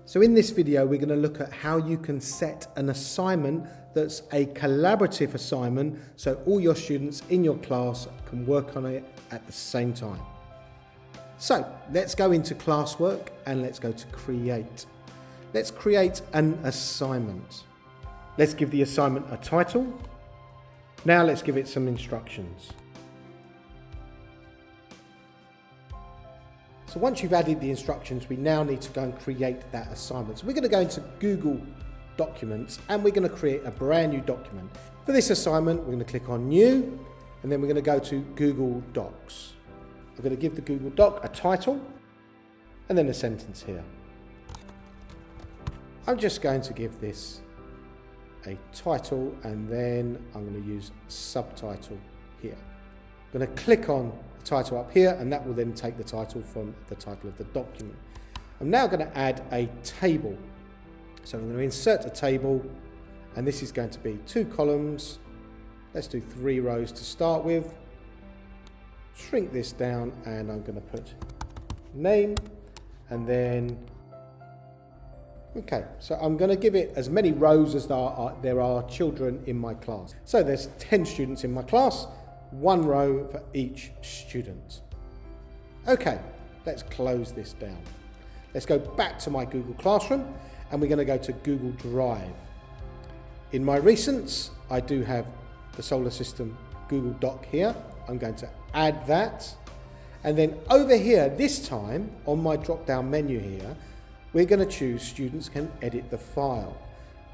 So in this video, we're going to look at how you can set an assignment that's a collaborative assignment so all your students in your class can work on it at the same time. So let's go into classwork and let's go to create. Let's create an assignment. Let's give the assignment a title. Now let's give it some instructions. So once you've added the instructions, we now need to go and create that assignment. So we're going to go into Google Documents and we're going to create a brand new document. For this assignment, we're going to click on New, and then we're going to go to Google Docs. I'm going to give the Google Doc a title and then a sentence here. I'm just going to give this a title and then I'm going to use subtitle here. I'm going to click on the title up here and that will then take the title from the title of the document. I'm now going to add a table. So I'm going to insert a table and this is going to be 2 columns. Let's do 3 rows to start with. Shrink this down and I'm going to put name and then okay, so I'm going to give it as many rows as there are children in my class. So there's 10 students in my class, 1 row for each student. Okay, let's close this down. Let's go back to my Google Classroom and we're going to go to Google Drive. In my recents, I do have the Solar System Google Doc here. I'm going to add that. And then over here, this time on my drop-down menu here, we're going to choose students can edit the file.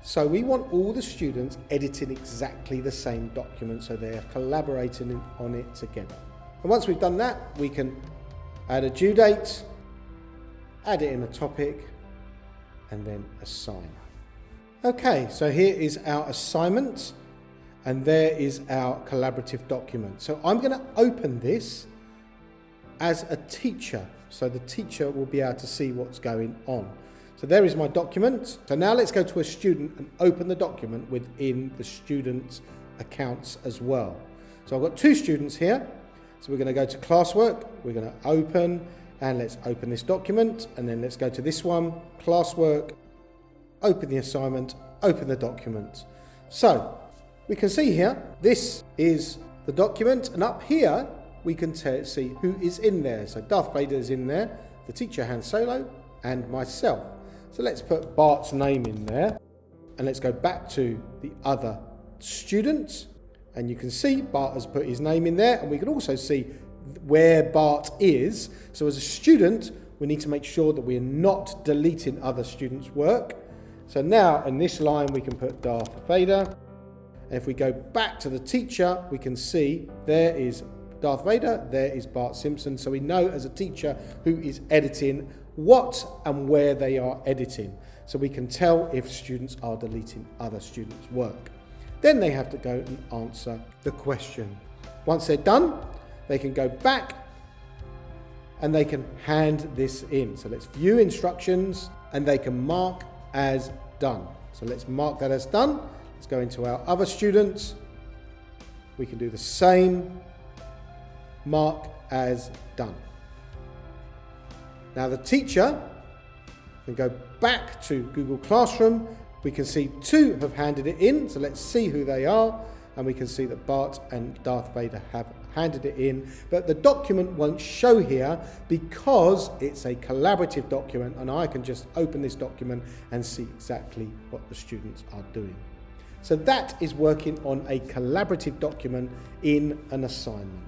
So we want all the students editing exactly the same document so they're collaborating on it together. And once we've done that, we can add a due date, add it in a topic, and then assign. Okay, so here is our assignment, and there is our collaborative document. So I'm going to open this as a teacher, so the teacher will be able to see what's going on. So there is my document. So now let's go to a student and open the document within the student's accounts as well. So I've got 2 students here. So we're going to go to classwork, we're going to open, and let's open this document, and then let's go to this one, classwork, open the assignment, open the document. So we can see here, this is the document, and up here, we can see who is in there. So Darth Vader is in there, the teacher Han Solo, and myself. So let's put Bart's name in there, and let's go back to the other students, and you can see Bart has put his name in there, and we can also see where Bart is. So as a student, we need to make sure that we're not deleting other students' work. So now in this line, we can put Darth Vader, and if we go back to the teacher, we can see there is Darth Vader, there is Bart Simpson. So we know as a teacher who is editing what and where they are editing. So we can tell if students are deleting other students' work. Then they have to go and answer the question. Once they're done, they can go back and they can hand this in. So let's view instructions and they can mark as done. So let's mark that as done. Let's go into our other students. We can do the same. Mark as done. Now the teacher can go back to Google Classroom. We can see 2 have handed it in, so let's see who they are, and we can see that Bart and Darth Vader have handed it in, but the document won't show here because it's a collaborative document and I can just open this document and see exactly what the students are doing. So that is working on a collaborative document in an assignment.